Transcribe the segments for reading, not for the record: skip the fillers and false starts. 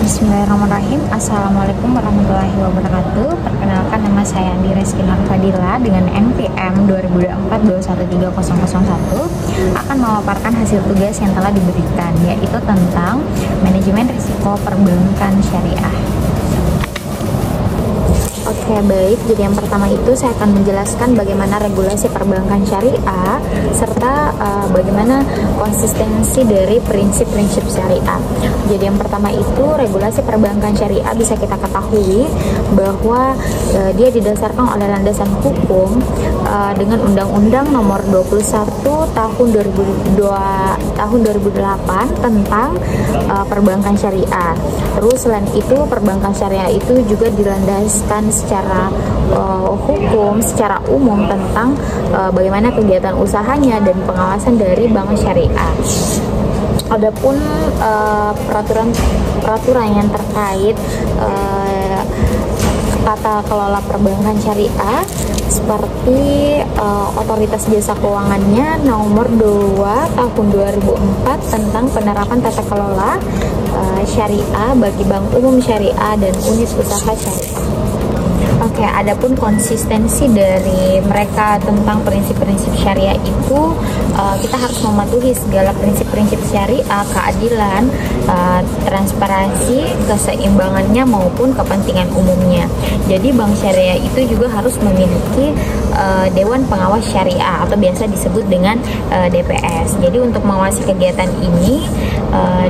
Bismillahirrahmanirrahim. Assalamualaikum warahmatullahi wabarakatuh. Perkenalkan, nama saya Andi Reski Fadila dengan NPM 2024213001 akan memaparkan hasil tugas yang telah diberikan, yaitu tentang manajemen risiko perbankan syariah. Oke, baik. Jadi yang pertama itu saya akan menjelaskan bagaimana regulasi perbankan syariah serta bagaimana konsistensi dari prinsip-prinsip syariah. Jadi yang pertama itu regulasi perbankan syariah bisa kita ketahui bahwa dia didasarkan oleh landasan hukum dengan Undang-Undang Nomor 21 tahun 2008 tentang perbankan syariah. Terus selain itu perbankan syariah itu juga dilandaskan secara hukum secara umum tentang bagaimana kegiatan usahanya dan pengawasan dari bank syariah. Adapun peraturan yang terkait tata kelola perbankan syariah seperti Otoritas Jasa Keuangannya Nomor 2 tahun 2004 tentang penerapan tata kelola syariah bagi bank umum syariah dan unit usaha syariah. Oke, adapun konsistensi dari mereka tentang prinsip-prinsip syariah itu kita harus mematuhi segala prinsip-prinsip syariah, keadilan, transparansi, keseimbangannya maupun kepentingan umumnya. Jadi bank syariah itu juga harus memiliki Dewan Pengawas Syariah atau biasa disebut dengan DPS. Jadi untuk mengawasi kegiatan ini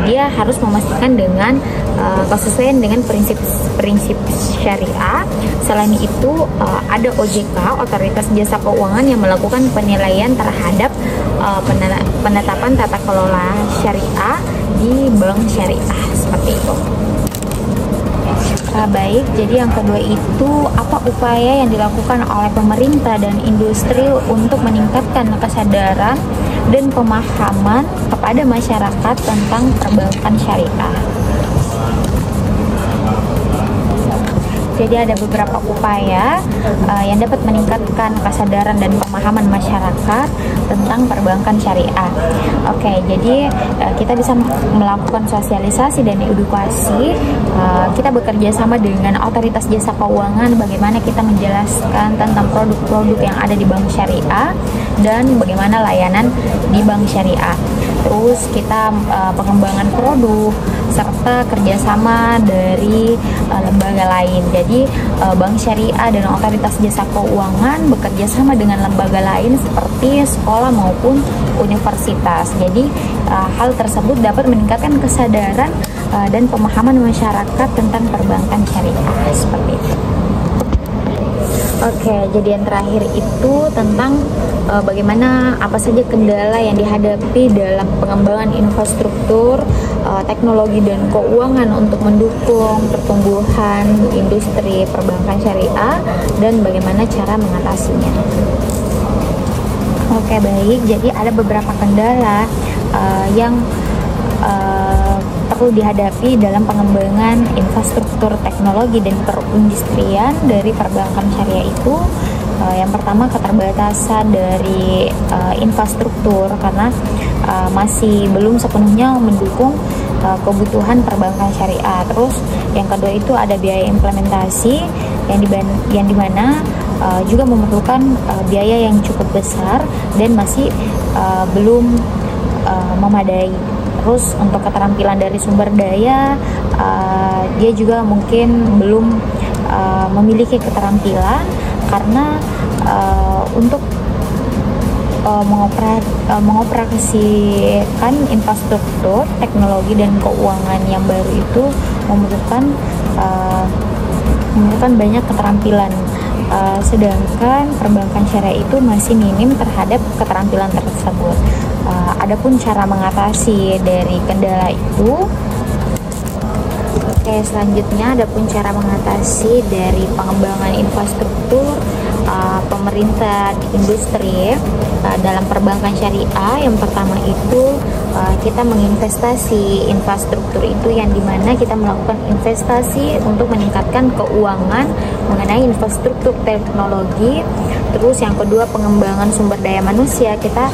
dia harus memastikan dengan kesesuaian dengan prinsip-prinsip syariah. Selain itu ada OJK, Otoritas Jasa Keuangan, yang melakukan penilaian terhadap penetapan tata kelola syariah di bank syariah seperti itu. Baik, jadi yang kedua itu apa upaya yang dilakukan oleh pemerintah dan industri untuk meningkatkan kesadaran dan pemahaman kepada masyarakat tentang perbankan syariah. Jadi ada beberapa upaya yang dapat meningkatkan kesadaran dan pemahaman masyarakat tentang perbankan syariah. Oke, jadi kita bisa melakukan sosialisasi dan edukasi. Kita bekerja sama dengan Otoritas Jasa Keuangan bagaimana kita menjelaskan tentang produk-produk yang ada di bank syariah dan bagaimana layanan di bank syariah. Terus kita pengembangan produk serta kerjasama dari lembaga lain. Jadi bank syariah dan Otoritas Jasa Keuangan bekerja sama dengan lembaga lain seperti sekolah maupun universitas. Jadi hal tersebut dapat meningkatkan kesadaran dan pemahaman masyarakat tentang perbankan syariah seperti itu. Oke, jadi yang terakhir itu tentang bagaimana apa saja kendala yang dihadapi dalam pengembangan infrastruktur, teknologi dan keuangan untuk mendukung pertumbuhan industri perbankan syariah dan bagaimana cara mengatasinya. Oke, baik. Jadi ada beberapa kendala yang perlu dihadapi dalam pengembangan infrastruktur teknologi dan perindustrian dari perbankan syariah itu. Yang pertama, keterbatasan dari infrastruktur karena masih belum sepenuhnya mendukung kebutuhan perbankan syariah. Terus yang kedua itu ada biaya implementasi yang dimana juga memerlukan biaya yang cukup besar dan masih belum memadai. Terus untuk keterampilan dari sumber daya, dia juga mungkin belum memiliki keterampilan karena untuk mengoperasikan infrastruktur, teknologi dan keuangan yang baru itu memerlukan banyak keterampilan. Sedangkan perbankan syariah itu masih minim terhadap keterampilan tersebut. Adapun cara mengatasi dari kendala itu, selanjutnya adapun cara mengatasi dari pengembangan infrastruktur pemerintah di industri dalam perbankan syariah. Yang pertama itu kita menginvestasi infrastruktur itu yang dimana kita melakukan investasi untuk meningkatkan keuangan mengenai infrastruktur teknologi. Terus yang kedua, pengembangan sumber daya manusia. Kita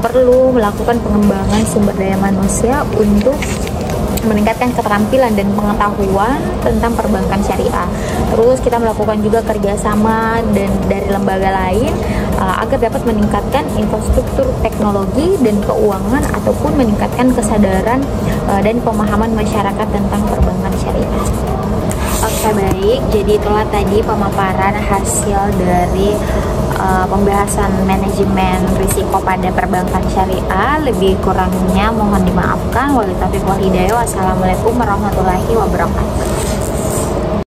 perlu melakukan pengembangan sumber daya manusia untuk meningkatkan keterampilan dan pengetahuan tentang perbankan syariah. Terus kita melakukan juga kerjasama dari lembaga lain agar dapat meningkatkan infrastruktur teknologi dan keuangan ataupun meningkatkan kesadaran dan pemahaman masyarakat tentang perbankan syariah. Oke, baik, jadi itulah tadi pemaparan hasil dari pembahasan manajemen risiko pada perbankan syariah. Lebih kurangnya mohon dimaafkan. Wabillahi taufiq wal hidayah. Wassalamualaikum warahmatullahi wabarakatuh.